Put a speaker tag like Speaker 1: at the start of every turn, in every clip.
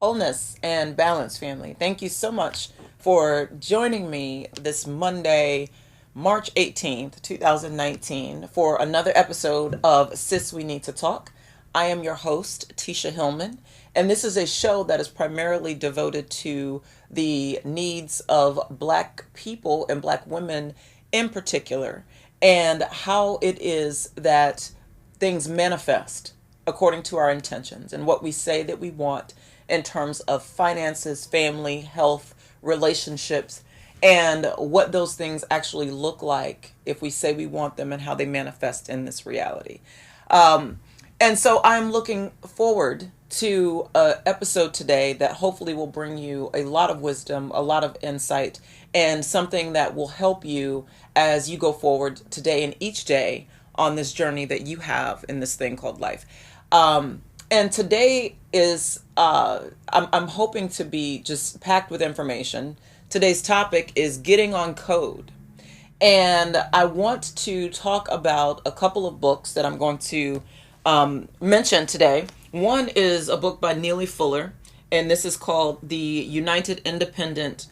Speaker 1: wholeness, and balance, family. Thank you so much for joining me this Monday, March 18th, 2019, for another episode of Sis We Need to Talk. I am your host, Tisha Hillman, and this is a show that is primarily devoted to the needs of Black people and Black women in particular, and how it is that things manifest according to our intentions and what we say that we want in terms of finances, family, health, relationships, and what those things actually look like if we say we want them and how they manifest in this reality. Um, and so I'm looking forward to an episode today that hopefully will bring you a lot of wisdom, a lot of insight, and something that will help you as you go forward today and each day on this journey that you have in this thing called life. And today is, I'm hoping to be just packed with information. Today's topic is getting on code. And I want to talk about a couple of books that I'm going to mention today. One is a book by Neely Fuller, and this is called The United Independent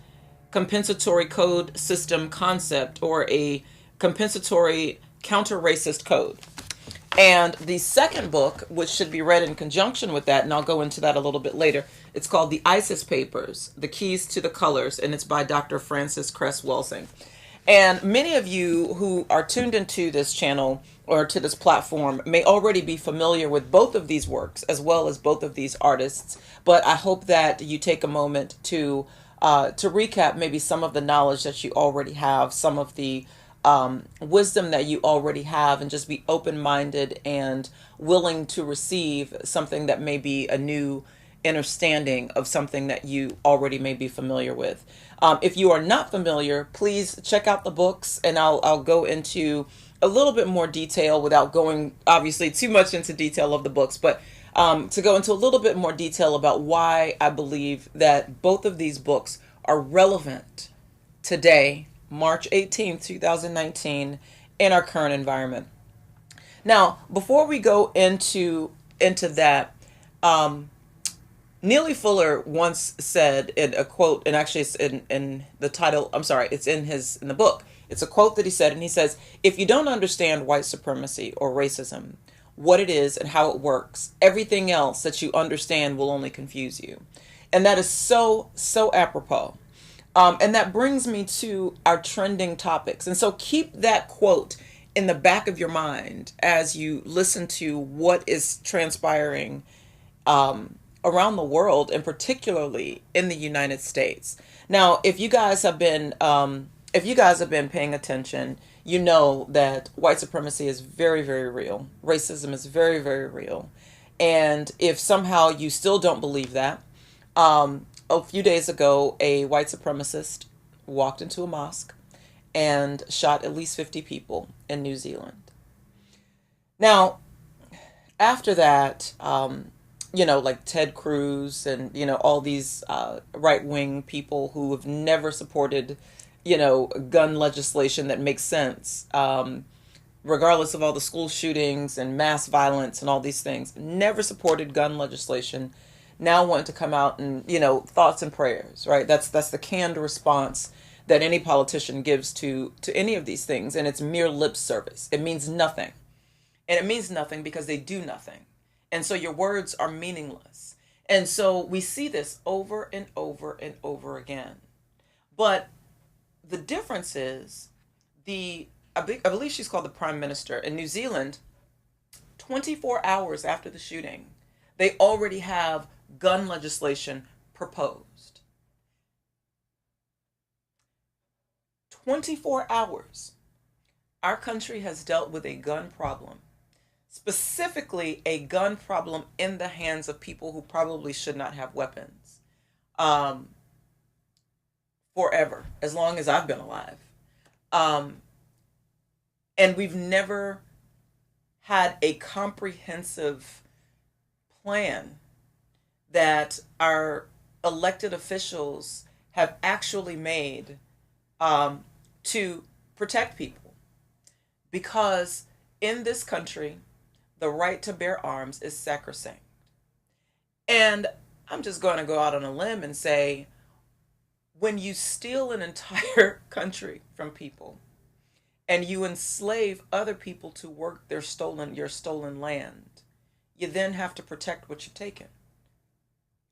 Speaker 1: Compensatory Code System Concept, or a compensatory counter-racist code. And the second book, which should be read in conjunction with that, and I'll go into that a little bit later, it's called The ISIS Papers, The Keys to the Colors, and it's by Dr. Frances Cress Welsing. And many of you who are tuned into this channel or to this platform may already be familiar with both of these works as well as both of these artists. But I hope that you take a moment to recap maybe some of the knowledge that you already have, some of the wisdom that you already have, and just be open-minded and willing to receive something that may be a new understanding of something that you already may be familiar with. If you are not familiar, please check out the books, and I'll go into a little bit more detail without going obviously too much into detail of the books, but to go into a little bit more detail about why I believe that both of these books are relevant today, March 18th, 2019, in our current environment. Now, before we go into that, Neely Fuller once said in a quote, and actually it's in the title, I'm sorry, it's in the book. It's a quote that he said, and he says, "If you don't understand white supremacy or racism, what it is and how it works, everything else that you understand will only confuse you." And that is so apropos. And that brings me to our trending topics. And so keep that quote in the back of your mind as you listen to what is transpiring around the world, and particularly in the United States. Now, if you guys have been paying attention, you know that white supremacy is very, very real. Racism is very, very real. And if somehow you still don't believe that, a few days ago, a white supremacist walked into a mosque and shot at least 50 people in New Zealand. Now, after that, like Ted Cruz and, all these right wing people who have never supported, gun legislation that makes sense, regardless of all the school shootings and mass violence and all these things, never supported gun legislation, now want to come out and, thoughts and prayers, right? That's the canned response that any politician gives to any of these things. And it's mere lip service. It means nothing. And it means nothing because they do nothing. And so your words are meaningless. And so we see this over and over and over again. But the difference is I believe she's called the Prime Minister in New Zealand. 24 hours after the shooting, they already have gun legislation proposed. 24 hours. Our country has dealt with a gun problem, specifically a gun problem in the hands of people who probably should not have weapons, forever, as long as I've been alive. And we've never had a comprehensive plan that our elected officials have actually made to protect people. Because in this country, the right to bear arms is sacrosanct. And I'm just going to go out on a limb and say, when you steal an entire country from people and you enslave other people to work your stolen land, you then have to protect what you've taken,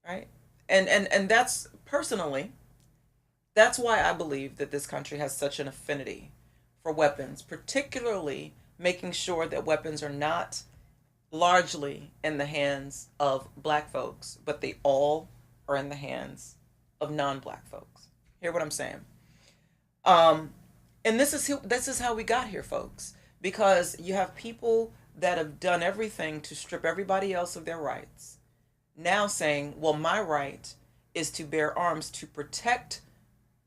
Speaker 1: right? And that's personally, that's why I believe that this country has such an affinity for weapons, particularly making sure that weapons are not largely in the hands of black folks, but they all are in the hands of non-black folks. Hear what I'm saying? Um, and this is how we got here, folks, because you have people that have done everything to strip everybody else of their rights, now saying, well, my right is to bear arms to protect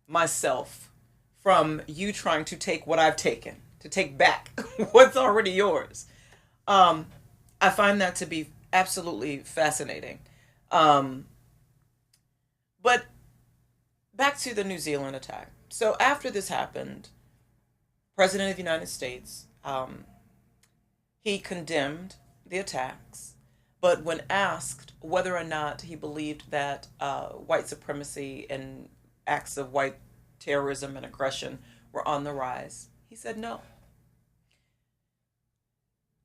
Speaker 1: myself from you trying to take what I've taken, to take back what's already yours. Um, I find that to be absolutely fascinating. Um, but back to the New Zealand attack. So after this happened, President of the United States, he condemned the attacks, but when asked whether or not he believed that white supremacy and acts of white terrorism and aggression were on the rise, he said no.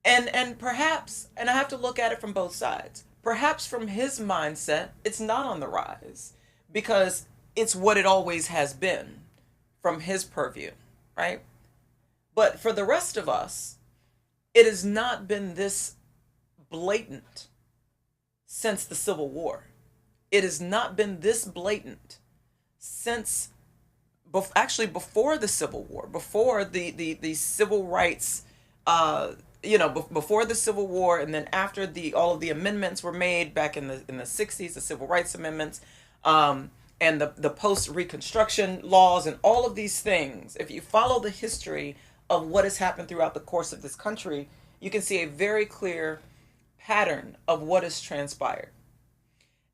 Speaker 1: And perhaps, and I have to look at it from both sides. Perhaps from his mindset, it's not on the rise because it's what it always has been from his purview, right? But for the rest of us, it has not been this blatant since the Civil War. It has not been this blatant since actually before the Civil War, before the civil rights, before the Civil War, and then after the all of the amendments were made back in the 60s, the Civil Rights Amendments, and the post Reconstruction laws, and all of these things. If you follow the history of what has happened throughout the course of this country, you can see a very clear pattern of what has transpired.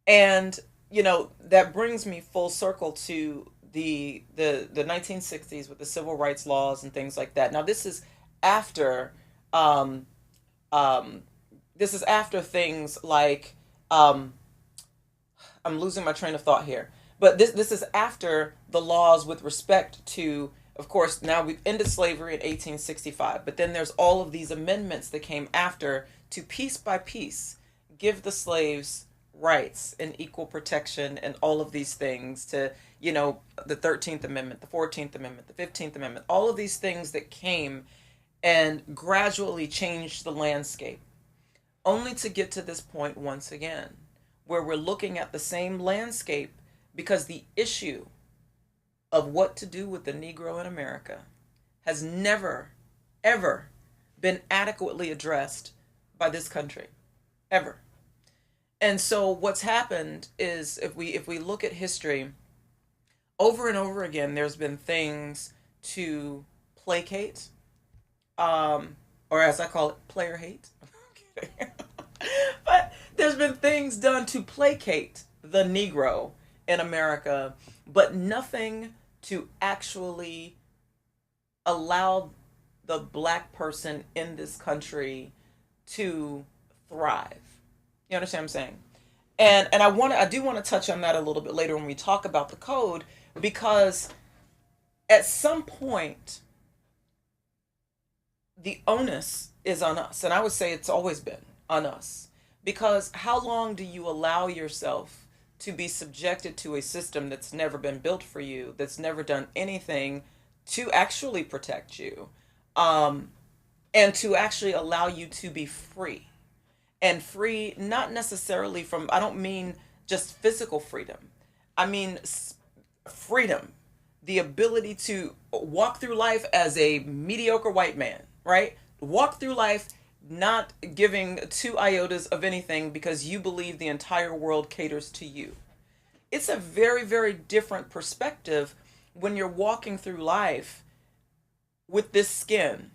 Speaker 1: And that brings me full circle to the 1960s with the civil rights laws and things like that. Now after um, this is after things like I'm losing my train of thought here, but this is after the laws with respect to, of course, now we've ended slavery in 1865, but then there's all of these amendments that came after to piece by piece give the slaves rights and equal protection and all of these things to, the 13th Amendment, the 14th Amendment, the 15th Amendment, all of these things that came and gradually changed the landscape, only to get to this point once again, where we're looking at the same landscape because the issue of what to do with the Negro in America has never, ever been adequately addressed by this country, ever. And so what's happened is if we look at history, over and over again, there's been things to placate, or as I call it, player hate. But there's been things done to placate the Negro in America, but nothing to actually allow the black person in this country to thrive. You understand what I'm saying? And I do want to touch on that a little bit later when we talk about the code, because at some point the onus is on us. And I would say it's always been on us. Because how long do you allow yourself to be subjected to a system that's never been built for you, that's never done anything to actually protect you, and to actually allow you to be free? And free, not necessarily from, I don't mean just physical freedom. I mean freedom, the ability to walk through life as a mediocre white man, right? Walk through life not giving two iotas of anything because you believe the entire world caters to you. It's a very, very different perspective when you're walking through life with this skin,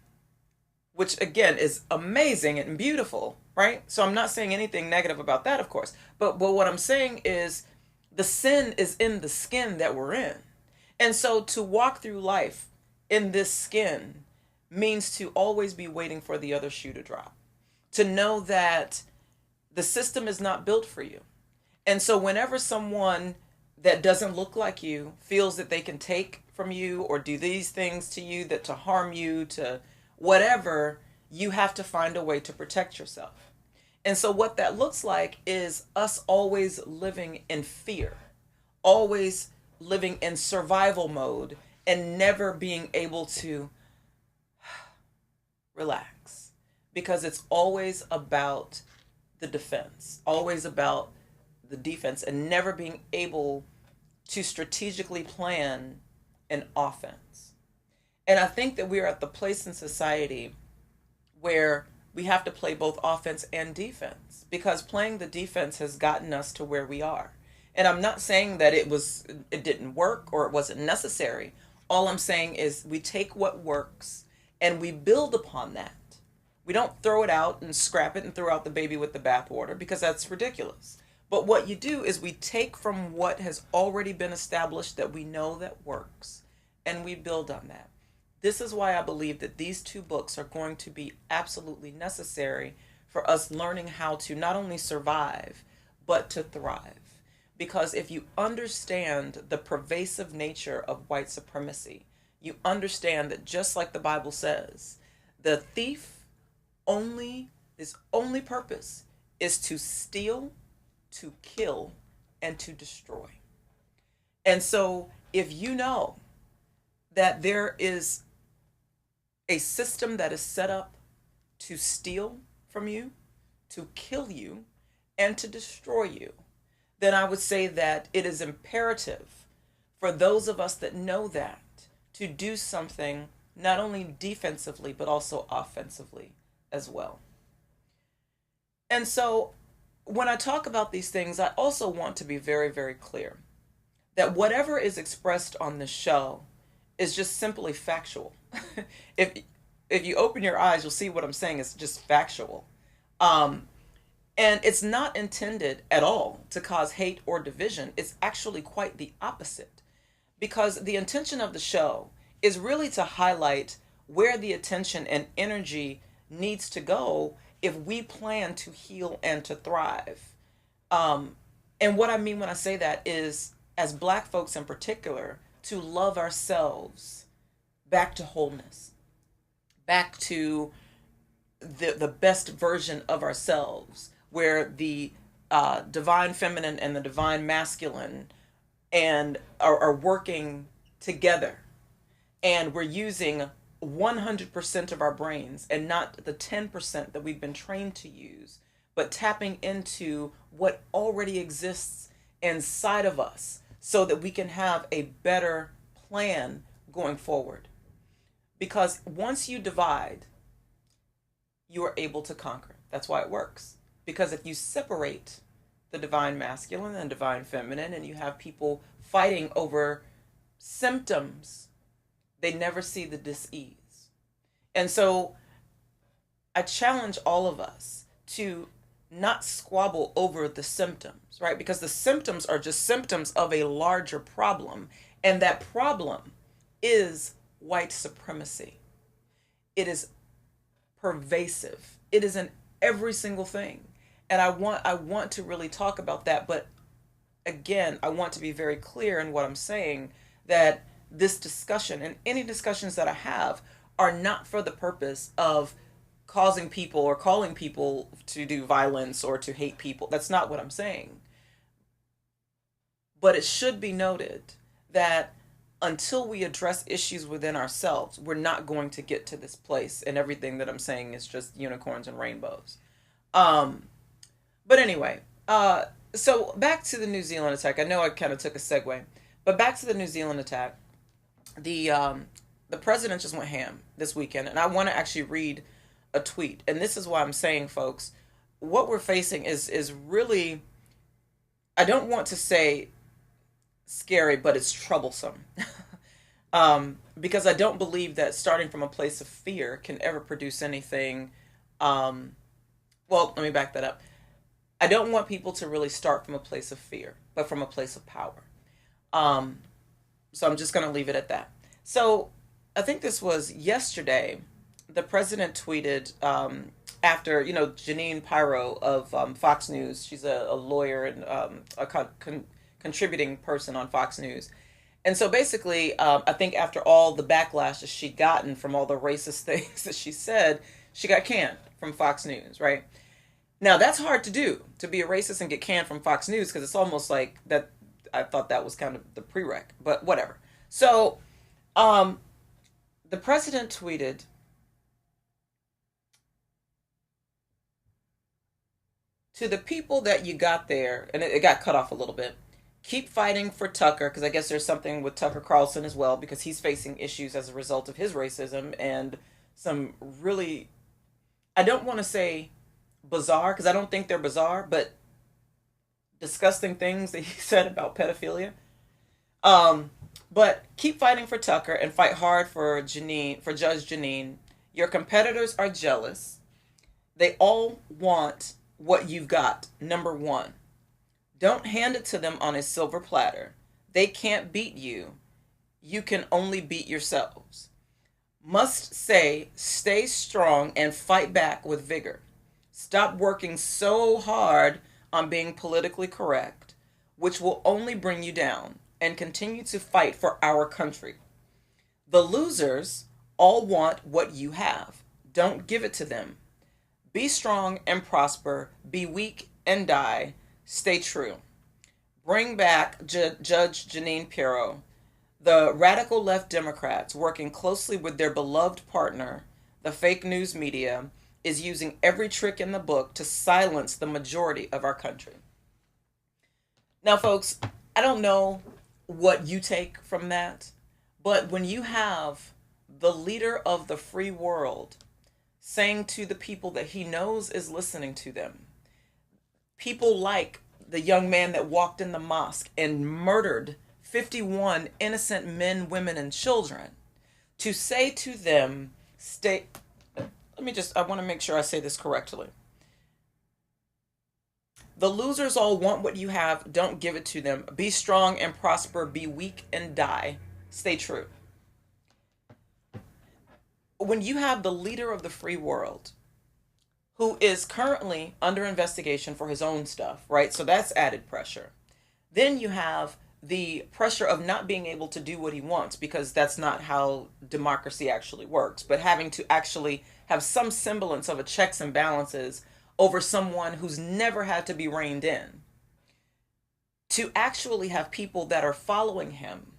Speaker 1: which again is amazing and beautiful, right? So I'm not saying anything negative about that, of course. But what I'm saying is the sin is in the skin that we're in. And so to walk through life in this skin means to always be waiting for the other shoe to drop. To know that the system is not built for you. And so whenever someone that doesn't look like you feels that they can take from you or do these things to you, that to harm you, to whatever, you have to find a way to protect yourself. And so what that looks like is us always living in fear, always living in survival mode, and never being able to relax, because it's always about the defense, always about the defense, and never being able to strategically plan an offense. And I think that we are at the place in society where we have to play both offense and defense, because playing the defense has gotten us to where we are. And I'm not saying that it didn't work or it wasn't necessary. All I'm saying is we take what works and we build upon that. We don't throw it out and scrap it and throw out the baby with the bathwater, because that's ridiculous. But what you do is we take from what has already been established that we know that works, and we build on that. This is why I believe that these two books are going to be absolutely necessary for us learning how to not only survive, but to thrive. Because if you understand the pervasive nature of white supremacy, you understand that, just like the Bible says, the thief only, his only purpose is to steal, to kill, and to destroy. And so if you know that there is a system that is set up to steal from you, to kill you, and to destroy you, then I would say that it is imperative for those of us that know that to do something not only defensively but also offensively as well. And so when I talk about these things, I also want to be very, very clear that whatever is expressed on this show is just simply factual. if if you open your eyes, you'll see what I'm saying is just factual. And it's not intended at all to cause hate or division. It's actually quite the opposite, because the intention of the show is really to highlight where the attention and energy needs to go if we plan to heal and to thrive. And what I mean when I say that is, as Black folks in particular, to love ourselves back to wholeness, back to the best version of ourselves, where the divine feminine and the divine masculine and are working together, and we're using 100% of our brains and not the 10% that we've been trained to use, but tapping into what already exists inside of us so that we can have a better plan going forward. Because once you divide, you are able to conquer. That's why it works. Because if you separate the divine masculine and divine feminine, and you have people fighting over symptoms, they never see the dis-ease. And so I challenge all of us to not squabble over the symptoms, right? Because the symptoms are just symptoms of a larger problem. And that problem is white supremacy. It is pervasive. It is in every single thing. And I want to really talk about that. But again, I want to be very clear in what I'm saying, that this discussion and any discussions that I have are not for the purpose of causing people or calling people to do violence or to hate people. That's not what I'm saying. But it should be noted that until we address issues within ourselves, we're not going to get to this place, and everything that I'm saying is just unicorns and rainbows. But anyway, so back to the New Zealand attack. I know I kind of took a segue, but back to the New Zealand attack. The president just went ham this weekend, and I want to actually read a tweet. And this is why I'm saying, folks, what we're facing is really, I don't want to say scary, but it's troublesome. Because I don't believe that starting from a place of fear can ever produce anything. Well, let me back that up. I don't want people to really start from a place of fear, but from a place of power. So I'm just going to leave it at that. So I think this was yesterday. The president tweeted after, Janine Pirro of Fox News. She's a lawyer and a contributing person on Fox News. And so basically, I think after all the backlash that she'd gotten from all the racist things that she said, she got canned from Fox News, right? Now, that's hard to do, to be a racist and get canned from Fox News, because it's almost like that. I thought that was kind of the prereq, but whatever. So, um, the president tweeted, to the people that you got there, and it got cut off a little bit, keep fighting for Tucker, because I guess there's something with Tucker Carlson as well, because he's facing issues as a result of his racism and some really, I don't want to say bizarre, because I don't think they're bizarre, but disgusting things that he said about pedophilia. Um, but keep fighting for Tucker and fight hard for Janine, for Judge Janine. Your competitors are jealous. They all want what you've got. Number one, don't hand it to them on a silver platter. They can't beat you. You can only beat yourselves. Must say, stay strong and fight back with vigor. Stop working so hard on being politically correct, which will only bring you down, and continue to fight for our country. The losers all want what you have. Don't give it to them. Be strong and prosper. Be weak and die. Stay true. Bring back Judge Janine Pirro. The radical left Democrats, working closely with their beloved partner, the fake news media, is using every trick in the book to silence the majority of our country. Now, folks, I don't know what you take from that, but when you have the leader of the free world saying to the people that he knows is listening to them, people like the young man that walked in the mosque and murdered 51 innocent men, women, and children, to say to them, stay, I want to make sure I say this correctly. The losers all want what you have. Don't give it to them. Be strong and prosper. Be weak and die. Stay true. When you have the leader of the free world, who is currently under investigation for his own stuff, right? So that's added pressure. Then you have the pressure of not being able to do what he wants, because that's not how democracy actually works, but having to actually have some semblance of a checks and balances over someone who's never had to be reined in. To actually have people that are following him,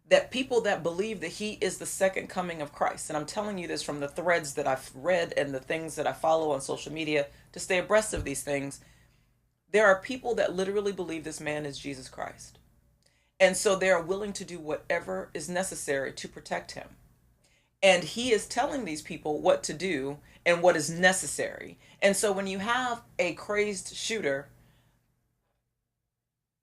Speaker 1: that people that believe that he is the second coming of Christ. And I'm telling you this from the threads that I've read and the things that I follow on social media to stay abreast of these things. There are people that literally believe this man is Jesus Christ. And so they are willing to do whatever is necessary to protect him. And he is telling these people what to do and what is necessary. And so when you have a crazed shooter,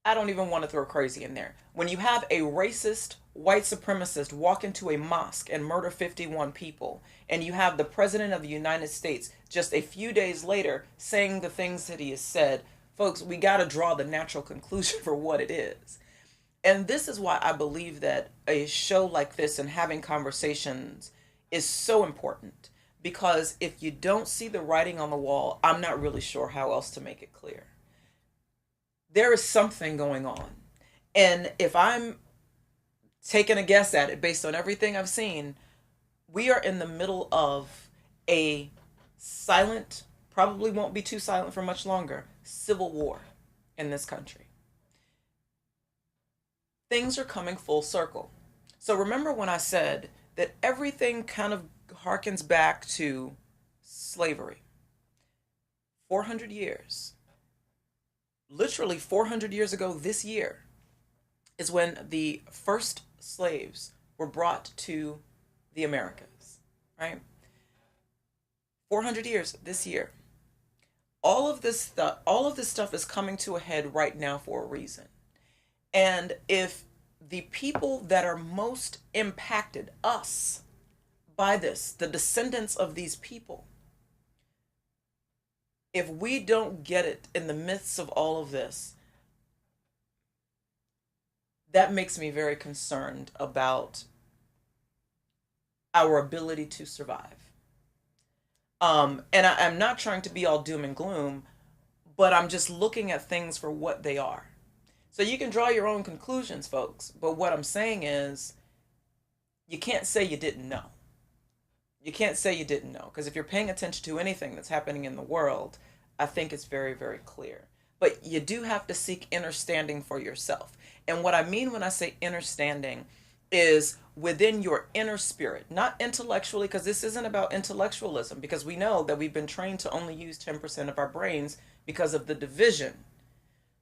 Speaker 1: I don't even want to throw crazy in there. When you have a racist white supremacist walk into a mosque and murder 51 people, and you have the president of the United States just a few days later saying the things that he has said, folks, we got to draw the natural conclusion for what it is. And this is why I believe that a show like this and having conversations is so important. Because if you don't see the writing on the wall, I'm not really sure how else to make it clear. There is something going on. And if I'm taking a guess at it based on everything I've seen, we are in the middle of a silent, probably won't be too silent for much longer, civil war in this country. Things are coming full circle. So remember when I said that everything kind of harkens back to slavery. 400 years. Literally 400 years ago this year is when the first slaves were brought to the Americas, right? 400 years this year. All of this stuff is coming to a head right now for a reason. And if the people that are most impacted, us, by this, the descendants of these people, if we don't get it in the midst of all of this, that makes me very concerned about our ability to survive. And I'm not trying to be all doom and gloom, but I'm just looking at things for what they are. So you can draw your own conclusions, folks. But what I'm saying is, you can't say you didn't know. You can't say you didn't know. Because if you're paying attention to anything that's happening in the world, I think it's very, very clear. But you do have to seek understanding for yourself. And what I mean when I say understanding is within your inner spirit, not intellectually, because this isn't about intellectualism, because we know that we've been trained to only use 10% of our brains because of the division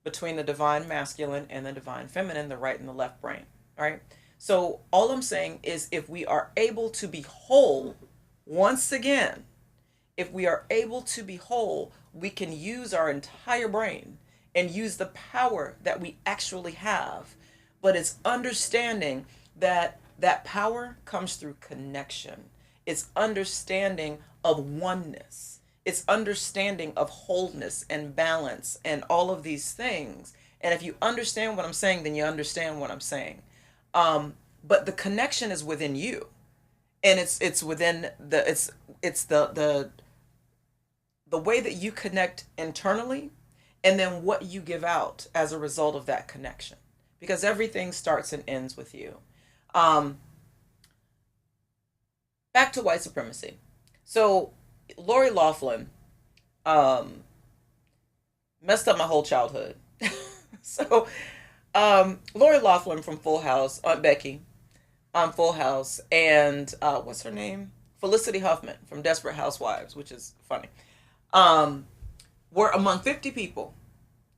Speaker 1: between the divine masculine and the divine feminine, the right and the left brain, right? So all I'm saying is if we are able to be whole, once again, if we are able to be whole, we can use our entire brain and use the power that we actually have. But it's understanding that that power comes through connection. It's understanding of oneness. It's understanding of wholeness and balance and all of these things. And if you understand what I'm saying, then you understand what I'm saying. But the connection is within you, and it's within it's the way that you connect internally, and then what you give out as a result of that connection, because everything starts and ends with you. Um, Back to white supremacy. So Lori Loughlin um, messed up my whole childhood. So Lori Loughlin from Full House, Aunt Becky on Full House, and what's her name? Felicity Huffman from Desperate Housewives, which is funny. Um, were among 50 people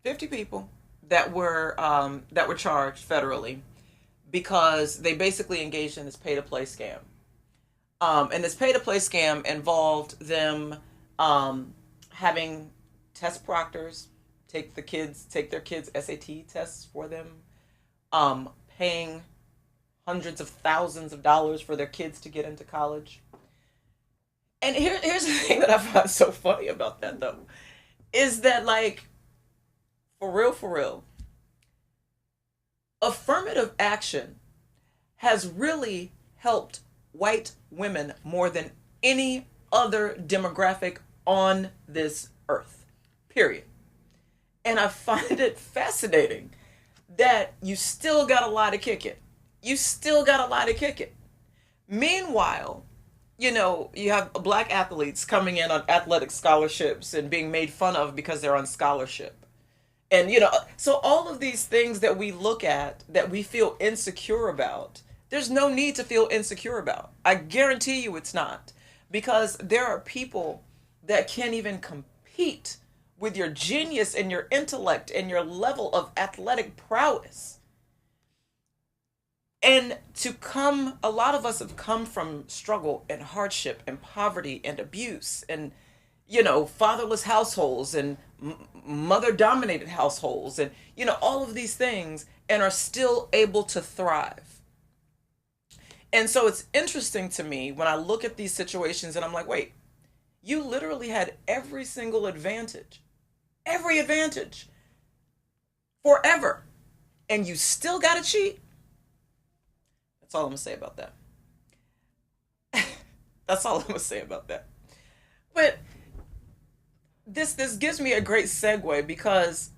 Speaker 1: that were charged federally because they basically engaged in this pay to play scam. And this pay to play scam involved them having test proctors take their kids SAT tests for them, paying hundreds of thousands of dollars for their kids to get into college. And here's the thing that I find so funny about that, though, is that, like, for real, affirmative action has really helped white women more than any other demographic on this earth, period. And I find it fascinating that you still got a lot to kick it. You still got a lot to kick it. Meanwhile, you have black athletes coming in on athletic scholarships and being made fun of because they're on scholarship. And, so all of these things that we look at that we feel insecure about, there's no need to feel insecure about. I guarantee you it's not. Because there are people that can't even compete with your genius and your intellect and your level of athletic prowess. And a lot of us have come from struggle and hardship and poverty and abuse and, fatherless households and mother dominated households and, all of these things, and are still able to thrive. And so it's interesting to me when I look at these situations and I'm like, wait, you literally had every single every advantage forever, and you still got to cheat. That's all I'm going to say about that. That's all I'm going to say about that. But this gives me a great segue, because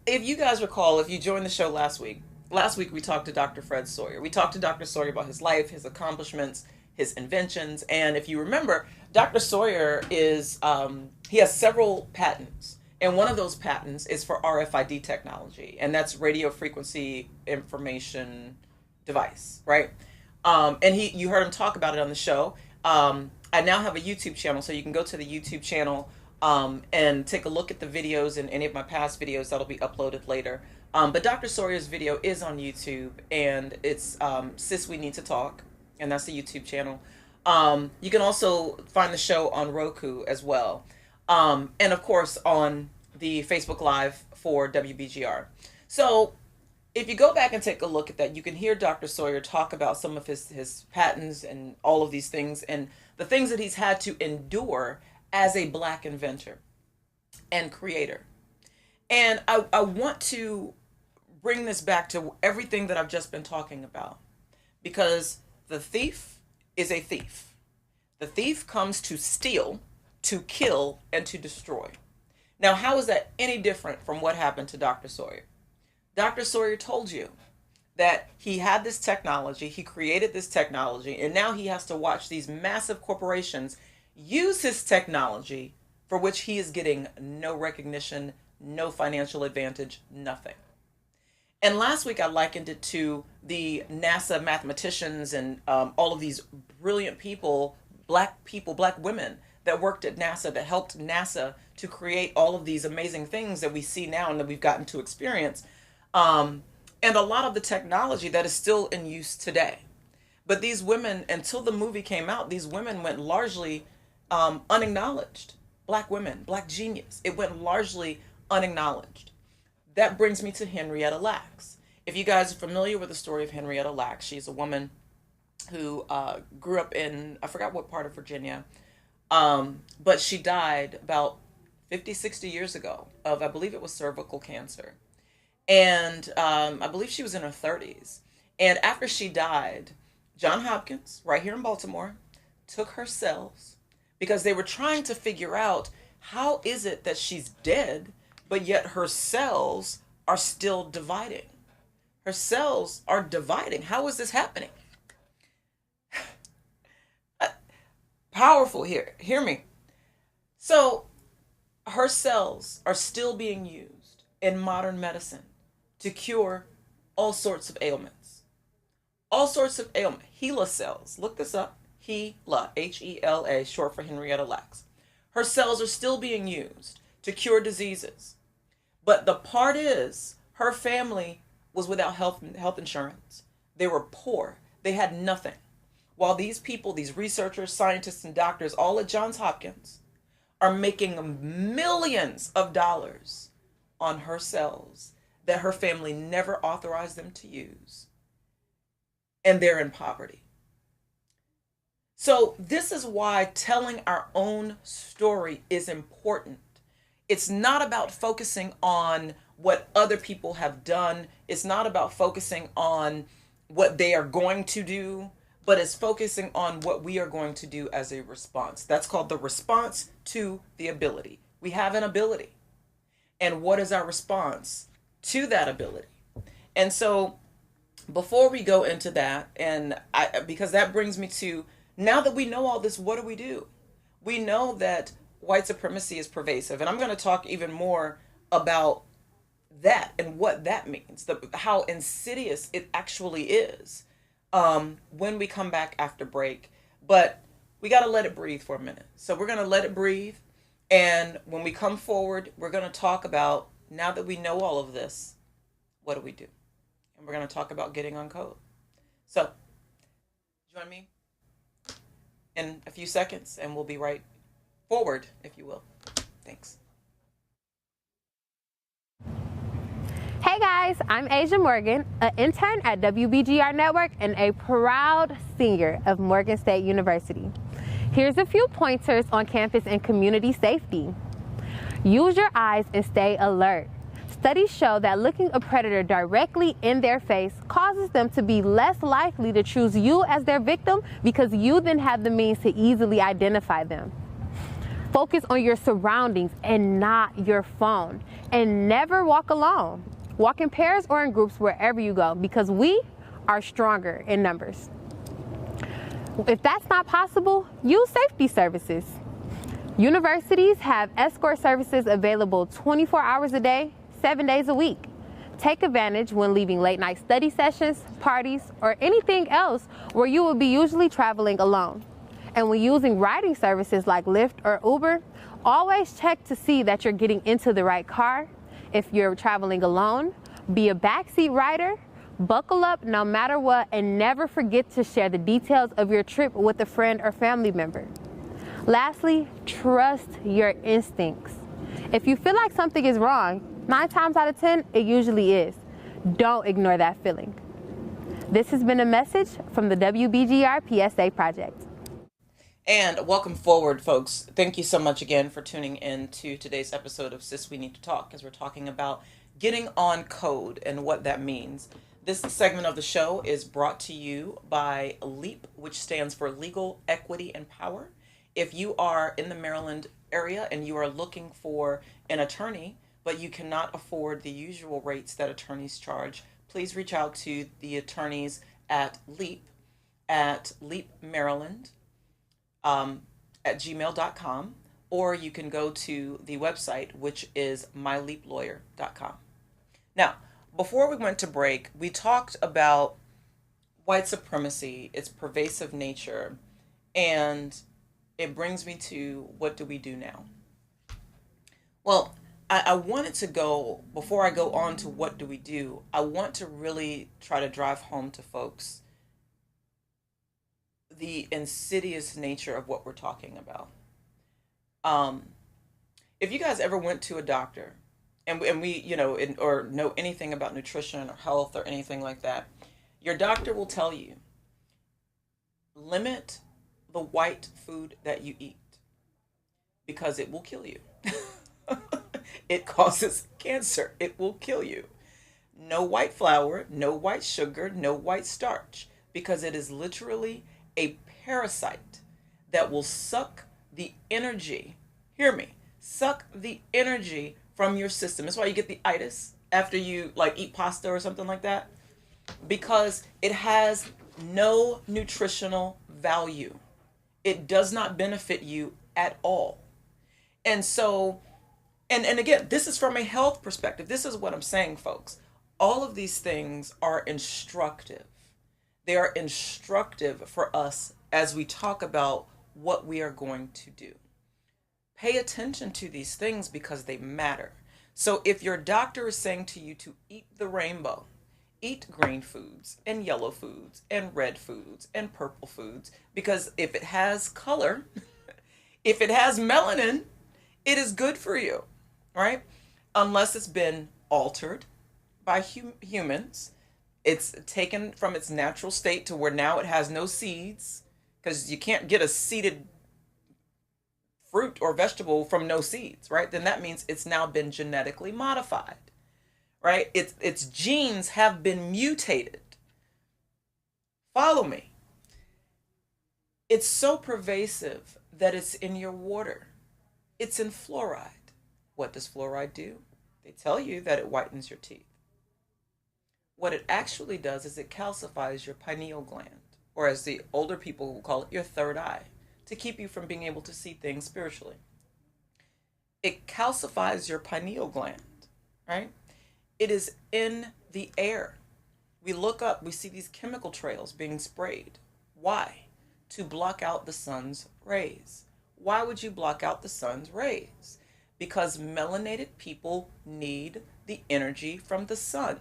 Speaker 1: if you guys recall, if you joined the show last week we talked to Dr. Fred Sawyer. We talked to Dr. Sawyer about his life, his accomplishments, his inventions. And if you remember, Dr. Sawyer he has several patents. And one of those patents is for RFID technology, and that's radio frequency information device, right? And you heard him talk about it on the show. I now have a YouTube channel, so you can go to the YouTube channel and take a look at the videos and any of my past videos that'll be uploaded later. But Dr. Sawyer's video is on YouTube, and it's Sis We Need to Talk, and that's the YouTube channel. You can also find the show on Roku as well. And of course on the Facebook Live for WBGR. So if you go back and take a look at that, you can hear Dr. Sawyer talk about some of his patents and all of these things and the things that he's had to endure as a black inventor and creator. And I want to bring this back to everything that I've just been talking about, because the thief is a thief. The thief comes to steal, to kill, and to destroy. Now, how is that any different from what happened to Dr. Sawyer? Dr. Sawyer told you that he had this technology, he created this technology, and now he has to watch these massive corporations use his technology for which he is getting no recognition, no financial advantage, nothing. And last week I likened it to the NASA mathematicians and all of these brilliant people, black women that worked at NASA, that helped NASA to create all of these amazing things that we see now and that we've gotten to experience. And a lot of the technology that is still in use today. But these women, until the movie came out, these women went largely unacknowledged. Black women, black genius. It went largely unacknowledged. That brings me to Henrietta Lacks. If you guys are familiar with the story of Henrietta Lacks, she's a woman who grew up in, I forgot what part of Virginia, but she died about 50, 60 years ago of, I believe it was cervical cancer. And I believe she was in her 30s. And after she died, Johns Hopkins, right here in Baltimore, took her cells because they were trying to figure out how is it that she's dead, but yet her cells are still dividing. Her cells are dividing. How is this happening? Powerful here. Hear me. So her cells are still being used in modern medicine to cure all sorts of ailments. All sorts of ailments. HeLa cells. Look this up. HeLa, H-E-L-A, short for Henrietta Lacks. Her cells are still being used to cure diseases. But the part is, her family was without health insurance. They were poor. They had nothing. While these people, these researchers, scientists, and doctors, all at Johns Hopkins, are making millions of dollars on her cells that her family never authorized them to use. And they're in poverty. So this is why telling our own story is important. It's not about focusing on what other people have done. It's not about focusing on what they are going to do, but it's focusing on what we are going to do as a response. That's called the response to the ability. We have an ability. And what is our response to that ability? And so before we go into that, because that brings me to, now that we know all this, what do? We know that white supremacy is pervasive. And I'm going to talk even more about that and what that means, how insidious it actually is when we come back after break. But we got to let it breathe for a minute. So we're going to let it breathe. And when we come forward, we're going to talk about, now that we know all of this, what do? And we're going to talk about getting on code. So join me in a few seconds and we'll be right forward, if you will. Thanks.
Speaker 2: Hey guys, I'm Asia Morgan, an intern at WBGR Network and a proud senior of Morgan State University. Here's a few pointers on campus and community safety. Use your eyes and stay alert. Studies show that looking a predator directly in their face causes them to be less likely to choose you as their victim because you then have the means to easily identify them. Focus on your surroundings and not your phone. And never walk alone. Walk in pairs or in groups wherever you go because we are stronger in numbers. If that's not possible, use safety services. Universities have escort services available 24 hours a day, 7 days a week. Take advantage when leaving late night study sessions, parties, or anything else where you will be usually traveling alone. And when using riding services like Lyft or Uber, always check to see that you're getting into the right car. If you're traveling alone, be a backseat rider, buckle up no matter what, and never forget to share the details of your trip with a friend or family member. Lastly, trust your instincts. If you feel like something is wrong, 9 times out of 10, it usually is. Don't ignore that feeling. This has been a message from the WBGR PSA Project.
Speaker 1: And welcome forward, folks. Thank you so much again for tuning in to today's episode of Sis We Need to Talk, as we're talking about getting on code and what that means. This segment of the show is brought to you by LEAP, which stands for Legal Equity and Power. If you are in the Maryland area and you are looking for an attorney, but you cannot afford the usual rates that attorneys charge, please reach out to the attorneys at LEAP at Leap Maryland at gmail.com, or you can go to the website, which is myleaplawyer.com. Now, before we went to break, we talked about white supremacy, its pervasive nature, and it brings me to what do we do now? Well, I wanted to go, before I go on to what do we do, I want to really try to drive home to folks the insidious nature of what we're talking about. Um, if you guys ever went to a doctor, and we, or know anything about nutrition or health or anything like that, your doctor will tell you limit the white food that you eat because it will kill you. It causes cancer. It will kill you. No white flour, no white sugar, no white starch, because it is literally a parasite that will suck the energy. Hear me. Suck the energy from your system. That's why you get the itis after you like eat pasta or something like that, because it has no nutritional value. It does not benefit you at all. And so, and again, this is from a health perspective. This is what I'm saying, folks. All of these things are instructive. They are instructive for us as we talk about what we are going to do. Pay attention to these things because they matter. So if your doctor is saying to you to eat the rainbow, eat green foods and yellow foods and red foods and purple foods, because if it has color, if it has melanin, it is good for you, right? Unless it's been altered by humans. It's taken from its natural state to where now it has no seeds, because you can't get a seeded fruit or vegetable from no seeds, right? Then that means it's now been genetically modified, right? Its genes have been mutated. Follow me. It's so pervasive that it's in your water. It's in fluoride. What does fluoride do? They tell you that it whitens your teeth. What it actually does is it calcifies your pineal gland, or as the older people will call it, your third eye, to keep you from being able to see things spiritually. It calcifies your pineal gland, right? It is in the air. We look up, we see these chemical trails being sprayed. Why? To block out the sun's rays. Why would you block out the sun's rays? Because melanated people need the energy from the sun.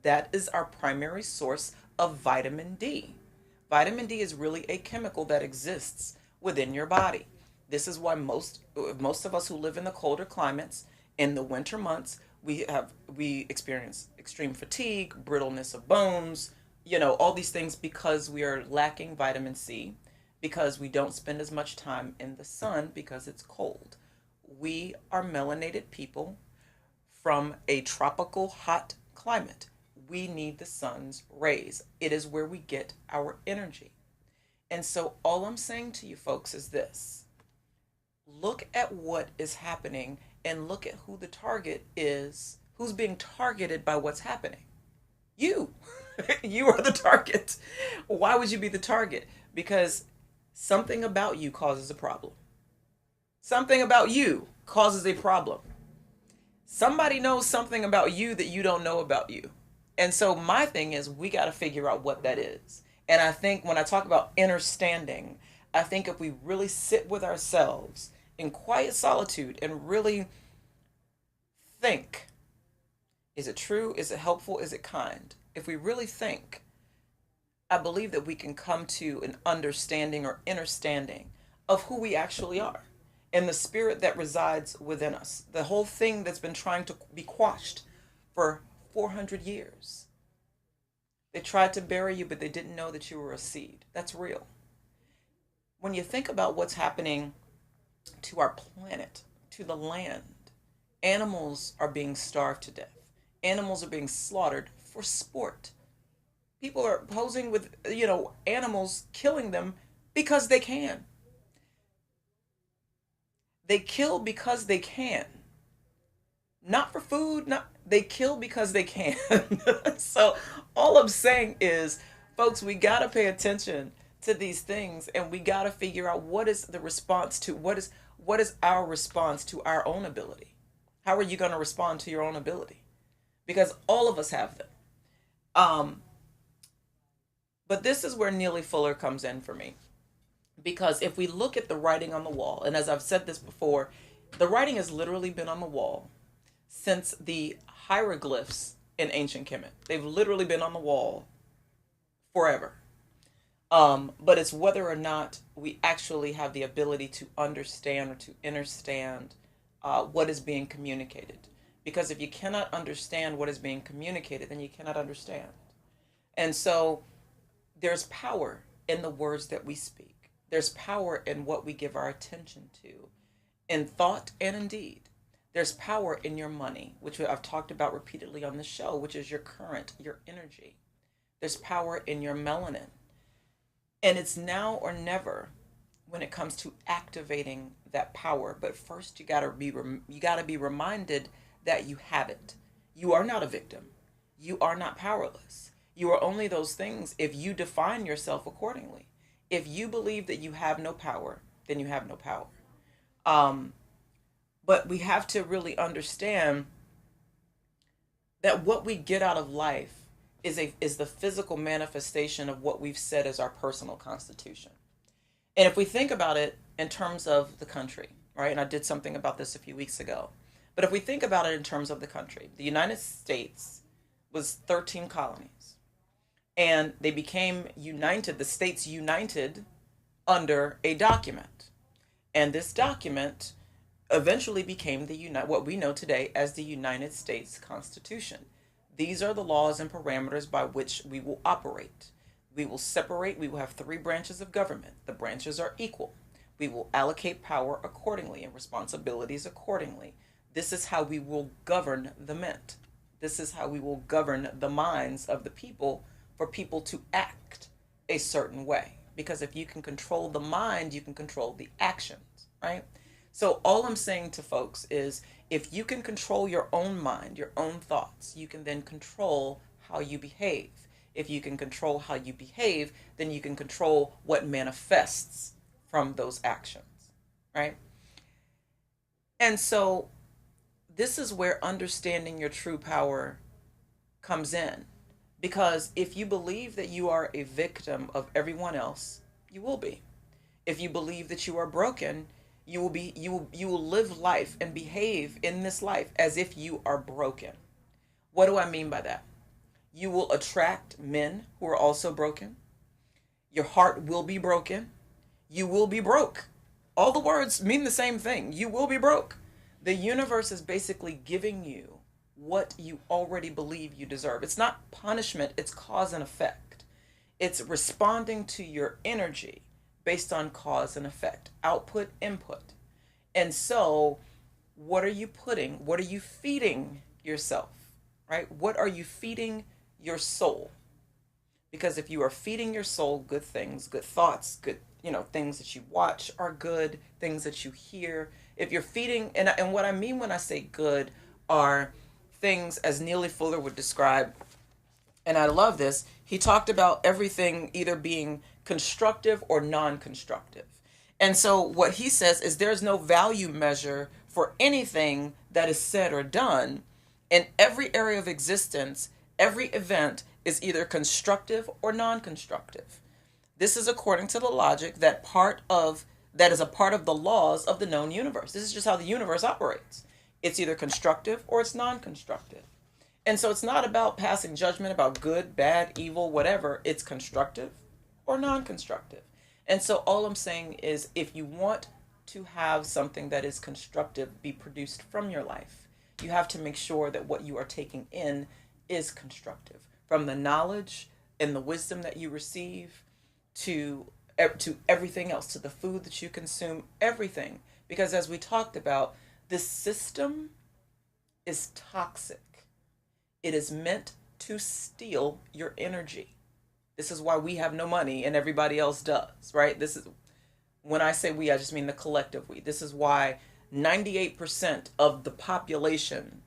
Speaker 1: That is our primary source of vitamin D. Vitamin D is really a chemical that exists within your body. This is why most of us who live in the colder climates, in the winter months, we experience extreme fatigue, brittleness of bones, all these things, because we are lacking vitamin C, because we don't spend as much time in the sun because it's cold. We are melanated people from a tropical hot climate. We need the sun's rays. It is where we get our energy. And so all I'm saying to you folks is this. Look at what is happening and look at who the target is, who's being targeted by what's happening. You. You are the target. Why would you be the target? Because something about you causes a problem. Something about you causes a problem. Somebody knows something about you that you don't know about you. And so my thing is, we got to figure out what that is. And I think when I talk about understanding, I think if we really sit with ourselves in quiet solitude and really think, is it true? Is it helpful? Is it kind? If we really think, I believe that we can come to an understanding or understanding of who we actually are and the spirit that resides within us. The whole thing that's been trying to be quashed for 400 years. They tried to bury you, but they didn't know that you were a seed. That's real. When you think about what's happening to our planet, to the land, animals are being starved to death. Animals are being slaughtered for sport. People are posing with, animals, killing them because they can. They kill because they can. Not for food, not they kill because they can. So all I'm saying is, folks, we got to pay attention to these things, and we got to figure out what is the response to what is our response to our own ability. How are you going to respond to your own ability? Because all of us have them. Um, but this is where Neely Fuller comes in for me. Because if we look at the writing on the wall, and as I've said this before, the writing has literally been on the wall since the hieroglyphs in ancient Kemet. They've literally been on the wall forever. But it's whether or not we actually have the ability to understand or to understand what is being communicated. Because if you cannot understand what is being communicated, then you cannot understand. And so there's power in the words that we speak. There's power in what we give our attention to, in thought and in deed. There's power in your money, which I've talked about repeatedly on the show, which is your current, your energy. There's power in your melanin. And it's now or never when it comes to activating that power. But first you got to be reminded that you have it. You are not a victim. You are not powerless. You are only those things if you define yourself accordingly. If you believe that you have no power, then you have no power. Um, but we have to really understand that what we get out of life is the physical manifestation of what we've said as our personal constitution. And if we think about it in terms of the country, right? And I did something about this a few weeks ago. But if we think about it in terms of the country, the United States was 13 colonies. And they became united, the states united under a document. And this document eventually became what we know today as the United States Constitution. These are the laws and parameters by which we will operate. We will separate, we will have three branches of government. The branches are equal. We will allocate power accordingly and responsibilities accordingly. This is how we will govern the mint. This is how we will govern the minds of the people for people to act a certain way. Because if you can control the mind, you can control the actions, right? So all I'm saying to folks is if you can control your own mind, your own thoughts, you can then control how you behave. If you can control how you behave, then you can control what manifests from those actions, right? And so this is where understanding your true power comes in. Because if you believe that you are a victim of everyone else, you will be. If you believe that you are broken, you will live life and behave in this life as if you are broken. What do I mean by that? You will attract men who are also broken. Your heart will be broken. You will be broke. All the words mean the same thing. You will be broke. The universe is basically giving you what you already believe you deserve. It's not punishment, it's cause and effect. It's responding to your energy based on cause and effect, output, input. And so, what are you putting? What are you feeding yourself? Right? What are you feeding your soul? Because if you are feeding your soul good things, good thoughts, good, things that you watch are good, things that you hear. If you're feeding, and what I mean when I say good are things as Neely Fuller would describe, and I love this, he talked about everything either being constructive or non-constructive. And so what he says is there's no value measure for anything that is said or done. In every area of existence, every event is either constructive or non-constructive. This is according to the logic that is a part of the laws of the known universe. This is just how the universe operates. It's either constructive or it's non-constructive. And so it's not about passing judgment about good, bad, evil, whatever. It's constructive or non-constructive. And so all I'm saying is if you want to have something that is constructive be produced from your life, you have to make sure that what you are taking in is constructive. From the knowledge and the wisdom that you receive to everything else, to the food that you consume, everything. Because as we talked about, this system is toxic. It is meant to steal your energy. This is why we have no money and everybody else does, right? This is, when I say we, I just mean the collective we. This is why 98% of the population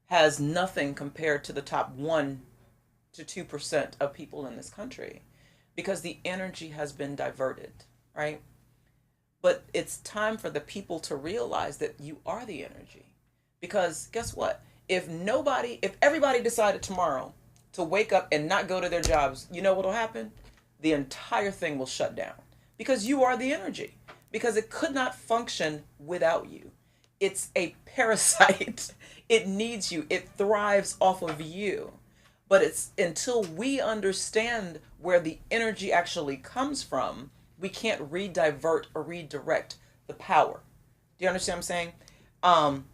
Speaker 1: has nothing compared to the top 1 to 2% of people in this country, because the energy has been diverted, right? But it's time for the people to realize that you are the energy. Because guess what? If everybody decided tomorrow to wake up and not go to their jobs, you know what'll happen? The entire thing will shut down, because you are the energy. Because it could not function without you. It's a parasite. It needs you. It thrives off of you. But it's until we understand where the energy actually comes from, we can't redivert or redirect the power. Do you understand what I'm saying? Um,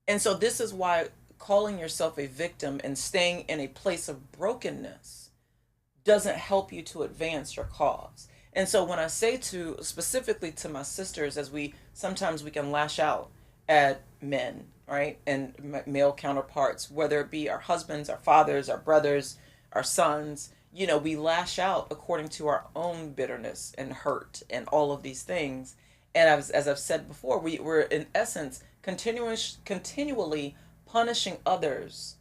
Speaker 1: and so this is why calling yourself a victim and staying in a place of brokenness doesn't help you to advance your cause. And so when I say to specifically to my sisters, as we sometimes we can lash out at men, right, and male counterparts, whether it be our husbands, our fathers, our brothers, our sons, we lash out according to our own bitterness and hurt and all of these things. And as I've said before, we're in essence continually punishing others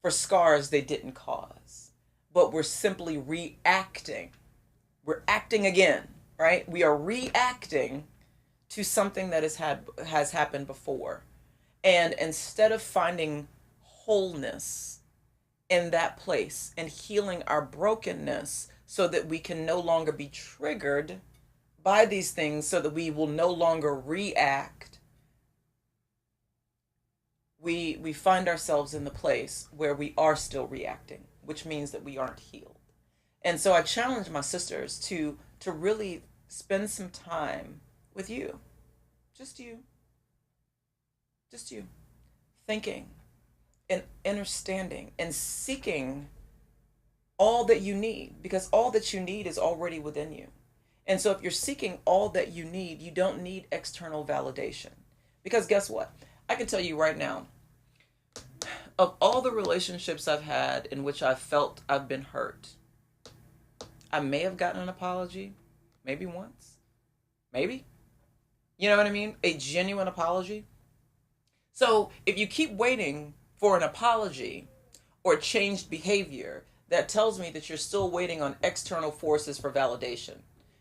Speaker 1: for scars they didn't cause, but we're simply reacting. We're acting again, right? We are reacting to something that has happened before. And instead of finding wholeness in that place and healing our brokenness so that we can no longer be triggered by these things, so that we will no longer react, we find ourselves in the place where we are still reacting, which means that we aren't healed. And so I challenge my sisters to really spend some time with you. Just you. Just you. Thinking and understanding and seeking all that you need, because all that you need is already within you. And so if you're seeking all that you don't need external validation. Because guess what? I can tell you right now, of all the relationships I've had in which I've felt I've been hurt, I may have gotten an apology, maybe once, maybe. You know what I mean? A genuine apology. So if you keep waiting for an apology or changed behavior, that tells me that you're still waiting on external forces for validation.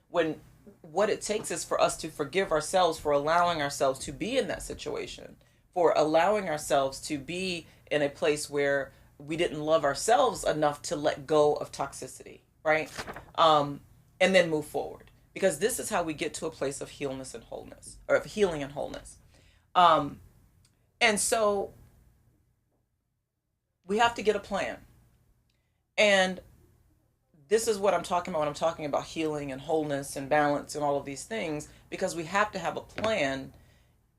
Speaker 1: When what it takes is for us to forgive ourselves for allowing ourselves to be in that situation, for allowing ourselves to be in a place where we didn't love ourselves enough to let go of toxicity, right? And then move forward. Because this is how we get to a place of healness and wholeness, or of healing and wholeness. And so we have to get a plan. And this is what I'm talking about when I'm talking about healing and wholeness and balance and all of these things, because we have to have a plan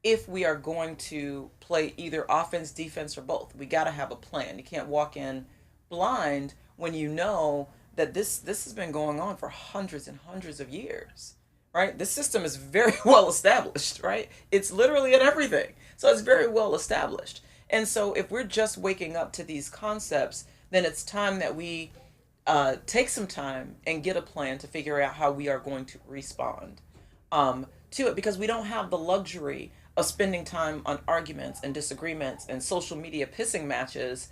Speaker 1: if we are going to play either offense, defense, or both. We got to have a plan. You can't walk in blind when you know that this has been going on for hundreds and hundreds of years, right? This system is very well established, right? It's literally in everything. So it's very well established. And so if we're just waking up to these concepts, then it's time that we take some time and get a plan to figure out how we are going to respond to it, because we don't have the luxury of spending time on arguments and disagreements and social media pissing matches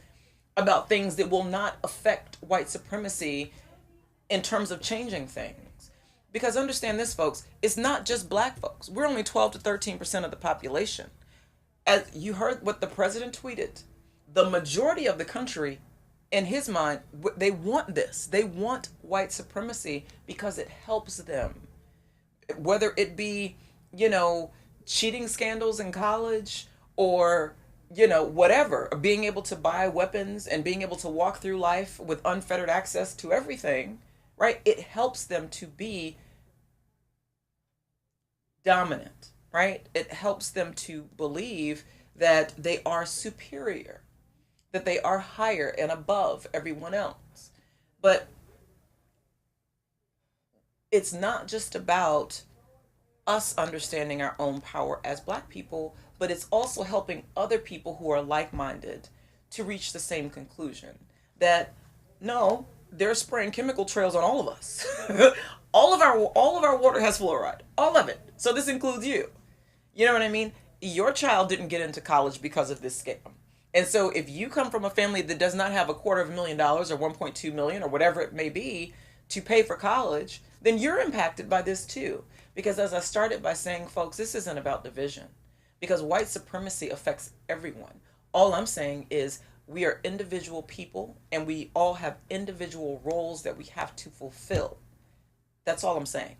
Speaker 1: about things that will not affect white supremacy in terms of changing things. Because understand this, folks, it's not just black folks. We're only 12 to 13% of the population. As you heard what the president tweeted, the majority of the country, in his mind, they want this. They want white supremacy because it helps them. Whether it be, cheating scandals in college, or whatever, being able to buy weapons and being able to walk through life with unfettered access to everything, right? It helps them to be dominant, right? It helps them to believe that they are superior, that they are higher and above everyone else. But it's not just about us understanding our own power as black people, but it's also helping other people who are like-minded to reach the same conclusion, that No, they're spraying chemical trails on all of us. All of our water has fluoride. All of it. So this includes you. You know what I mean? Your child didn't get into college because of this scam. And so if you come from a family that does not have $250,000 or 1.2 million or whatever it may be to pay for college, then you're impacted by this too. Because as I started by saying, folks, this isn't about division. Because white supremacy affects everyone. All I'm saying is we are individual people and we all have individual roles that we have to fulfill. That's all I'm saying.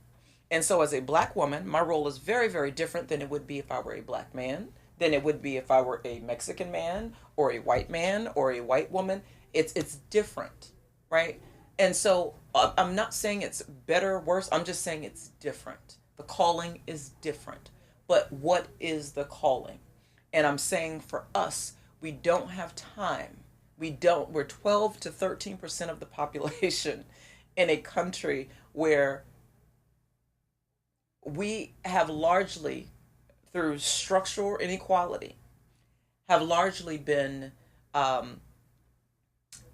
Speaker 1: And so, as a black woman, my role is very, very different than it would be if I were a black man, than it would be if I were a Mexican man or a white man or a white woman. It's different, right? And so, I'm not saying it's better or worse. I'm just saying it's different. The calling is different. But what is the calling? And I'm saying for us, we don't have time. We're 12 to 13% of the population in a country where we have largely, through structural inequality, have largely been um,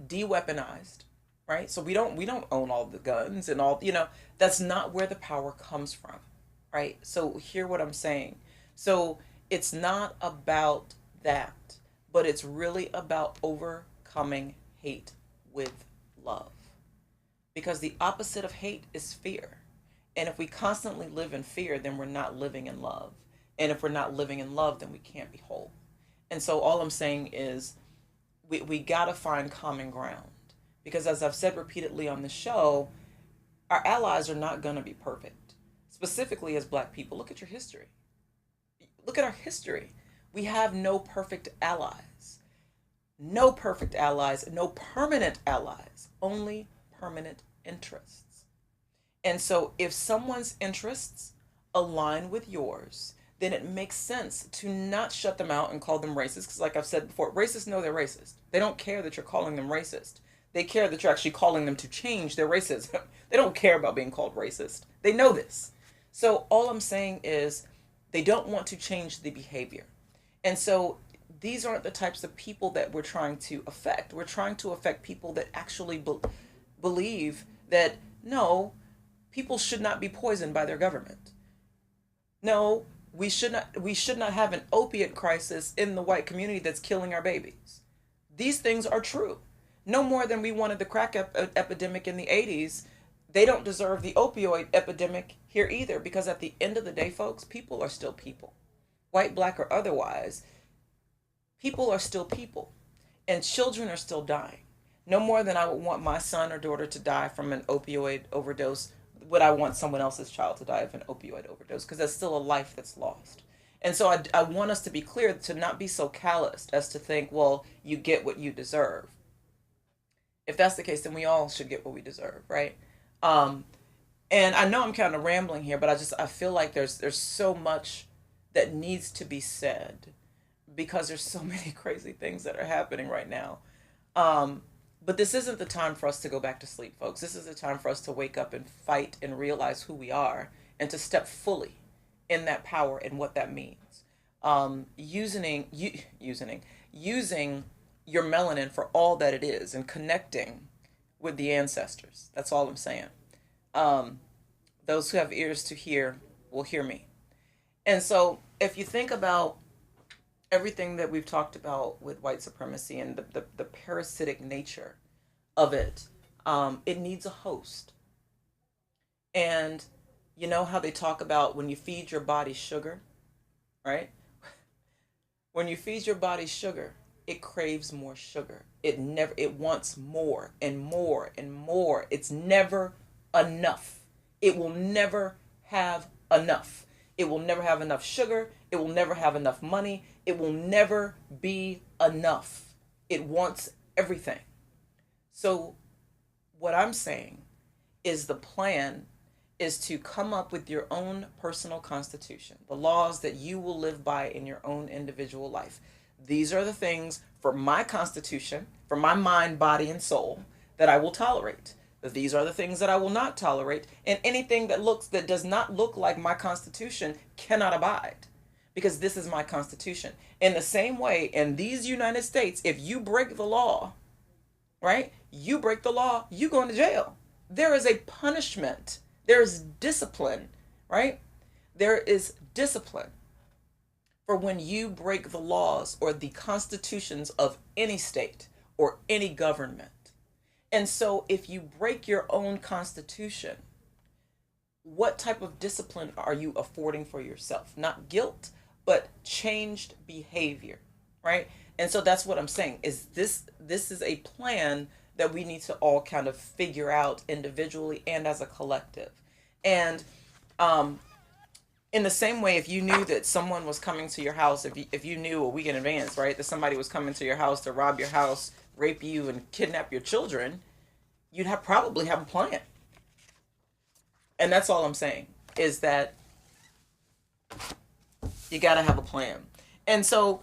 Speaker 1: de-weaponized, right? So we don't own all the guns and all, that's not where the power comes from, right? So hear what I'm saying. So it's not about that, but it's really about overcoming hate with love. Because the opposite of hate is fear. And if we constantly live in fear, then we're not living in love. And if we're not living in love, then we can't be whole. And so all I'm saying is we got to find common ground. Because as I've said repeatedly on the show, our allies are not going to be perfect. Specifically as black people, look at your history. Look at our history. We have no perfect allies. No perfect allies, no permanent allies, only permanent interests. And so if someone's interests align with yours, then it makes sense to not shut them out and call them racist. Because like I've said before, racists know they're racist. They don't care that you're calling them racist. They care that you're actually calling them to change their racism. They don't care about being called racist. They know this. So all I'm saying is they don't want to change the behavior. And so these aren't the types of people that we're trying to affect. We're trying to affect people that actually believe that no, people should not be poisoned by their government. No, we should not have an opiate crisis in the white community that's killing our babies. These things are true. No more than we wanted the crack epidemic in the 80s. They don't deserve the opioid epidemic here either, because at the end of the day, folks, people are still people. White, black, or otherwise, people are still people. And children are still dying. No more than I would want my son or daughter to die from an opioid overdose would I want someone else's child to die of an opioid overdose, because that's still a life that's lost. And so I want us to be clear, to not be so calloused as to think, well, you get what you deserve. If that's the case, then we all should get what we deserve, right? Um, and I know I'm kind of rambling here, but I feel like there's so much that needs to be said because there's so many crazy things that are happening right now. Um, but this isn't the time for us to go back to sleep, folks. This is the time for us to wake up and fight and realize who we are and to step fully in that power and what that means. Using your melanin for all that it is and connecting with the ancestors. That's all I'm saying. Um, those who have ears to hear will hear me. And so if you think about everything that we've talked about with white supremacy and the parasitic nature of it, it needs a host. And you know how they talk about when you feed your body sugar, right? When you feed your body sugar, it craves more sugar. It wants more and more and more. It's never enough. It will never have enough. It will never have enough sugar. It will never have enough money. It will never be enough. It wants everything. So what I'm saying is the plan is to come up with your own personal constitution, the laws that you will live by in your own individual life. These are the things for my constitution, for my mind, body, and soul that I will tolerate. These are the things that I will not tolerate, and anything that does not look like my constitution cannot abide, because this is my constitution. In the same way, in these United States, if you break the law, right? You break the law, you go into jail. There is a punishment. There is discipline, right? There is discipline for when you break the laws or the constitutions of any state or any government. And so if you break your own constitution, what type of discipline are you affording for yourself? Not guilt, but changed behavior, right? And so that's what I'm saying is this is a plan that we need to all kind of figure out individually and as a collective. And um, in the same way, if you knew that someone was coming to your house, if you knew a week in advance, right, that somebody was coming to your house to rob your house, rape you, and kidnap your children, you'd have probably have a plan. And that's all I'm saying is that you got to have a plan. And so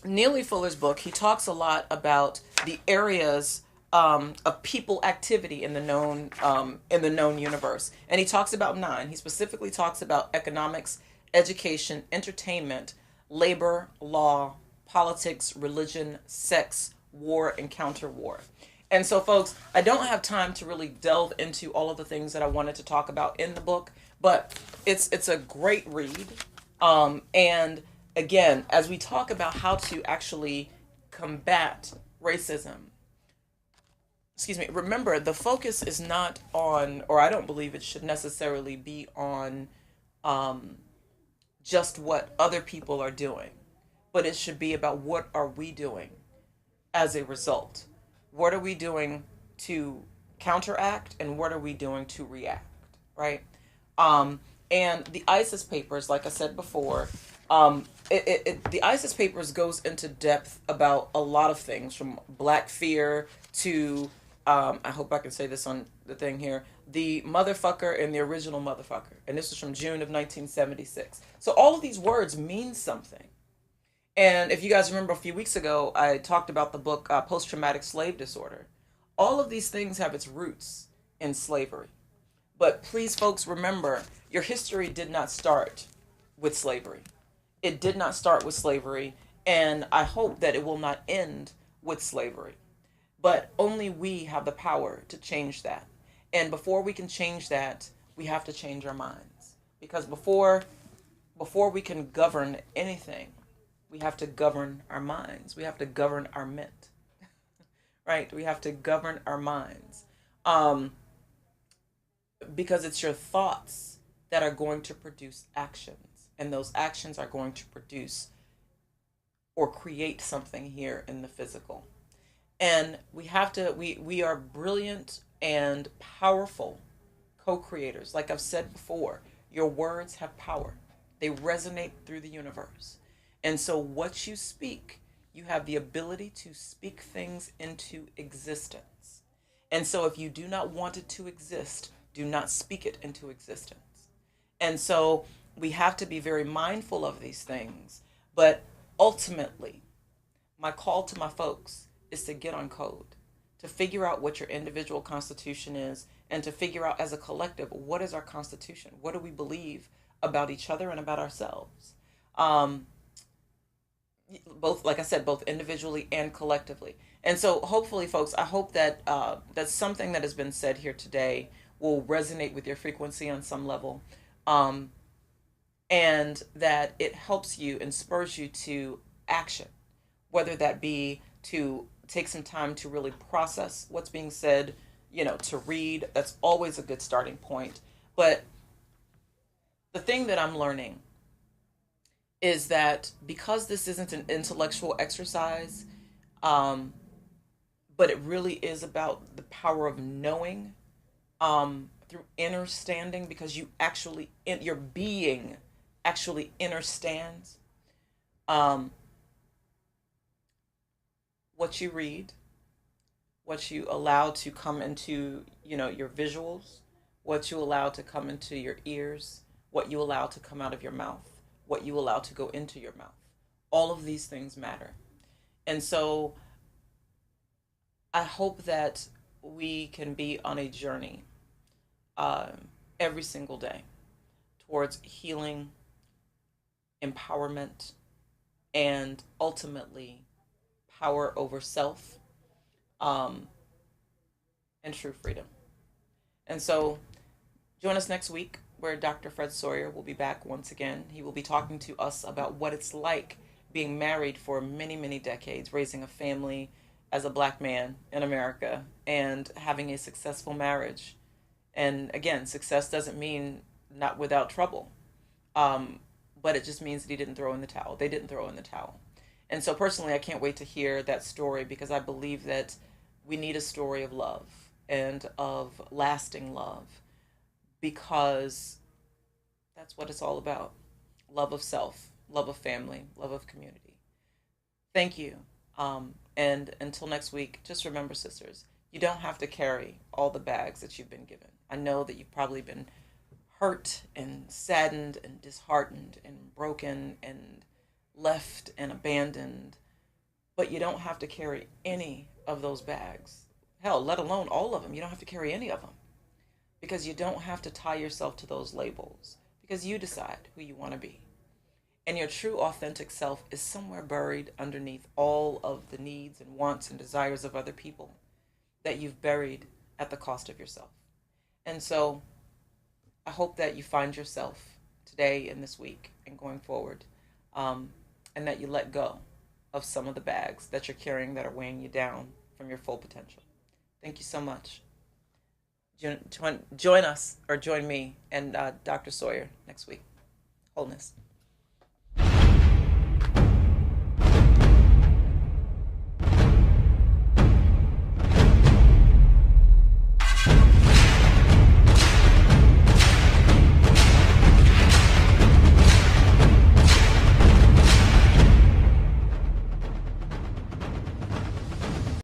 Speaker 1: Neely Fuller's book, he talks a lot about the areas of people activity in the known universe, and he talks about nine. He specifically talks about economics, education, entertainment, labor, law, politics, religion, sex, war, and counter war. And so, folks, I don't have time to really delve into all of the things that I wanted to talk about in the book, but it's a great read. And again, as we talk about how to actually combat racism, excuse me, remember the focus is not on, or I don't believe it should necessarily be on um, just what other people are doing, but it should be about what are we doing as a result. What are we doing to counteract, and what are we doing to react, right? Um, and the ISIS papers, like I said before, the ISIS papers goes into depth about a lot of things, from black fear to I hope I can say this on the thing here, the motherfucker and the original motherfucker, and this is from June of 1976. So all of these words mean something. And if you guys remember a few weeks ago, I talked about the book Post Traumatic Slave Disorder. All of these things have its roots in slavery. But please, folks, remember your history did not start with slavery. It did not start with slavery, and I hope that it will not end with slavery. But only we have the power to change that. And before we can change that, we have to change our minds. Because before we can govern anything, we have to govern our minds. We have to govern our ment, right? We have to govern our minds. Um, because it's your thoughts that are going to produce actions, and those actions are going to produce or create something here in the physical. And we are brilliant and powerful co-creators. Like I've said before, your words have power. They resonate through the universe. And so what you speak, you have the ability to speak things into existence. And so if you do not want it to exist, do not speak it into existence. And so we have to be very mindful of these things. But ultimately, my call to my folks is to get on code, to figure out what your individual constitution is, and to figure out as a collective, what is our constitution? What do we believe about each other and about ourselves? Um, both, like I said, both individually and collectively. And so hopefully, folks, I hope that that's something that has been said here today will resonate with your frequency on some level. Um, and that it helps you and spurs you to action, whether that be to take some time to really process what's being said, to read. That's always a good starting point. But the thing that I'm learning is that because this isn't an intellectual exercise, um, but it really is about the power of knowing through inner standing, because your being actually understands um, what you read, what you allow to come into, your visuals, what you allow to come into your ears, what you allow to come out of your mouth, what you allow to go into your mouth. All of these things matter. And so I hope that we can be on a journey every single day towards healing, empowerment, and ultimately power over self, um, and true freedom. And so join us next week where Dr. Fred Sawyer will be back once again. He will be talking to us about what it's like being married for many, many decades, raising a family as a black man in America, and having a successful marriage. And again, success doesn't mean not without trouble, um, but it just means that he didn't throw in the towel. They didn't throw in the towel. And so personally, I can't wait to hear that story because I believe that we need a story of love and of lasting love because that's what it's all about: love of self, love of family, love of community. Thank you. And until next week, just remember, sisters, you don't have to carry all the bags that you've been given. I know that you've probably been hurt and saddened and disheartened and broken and left and abandoned, but you don't have to carry any of those bags. Hell, let alone all of them. You don't have to carry any of them because you don't have to tie yourself to those labels because you decide who you want to be. And your true authentic self is somewhere buried underneath all of the needs and wants and desires of other people that you've buried at the cost of yourself. And so I hope that you find yourself today and this week and going forward, um, and that you let go of some of the bags that you're carrying that are weighing you down from your full potential. Thank you so much. Join us or join me and Dr. Sawyer next week. Wholeness.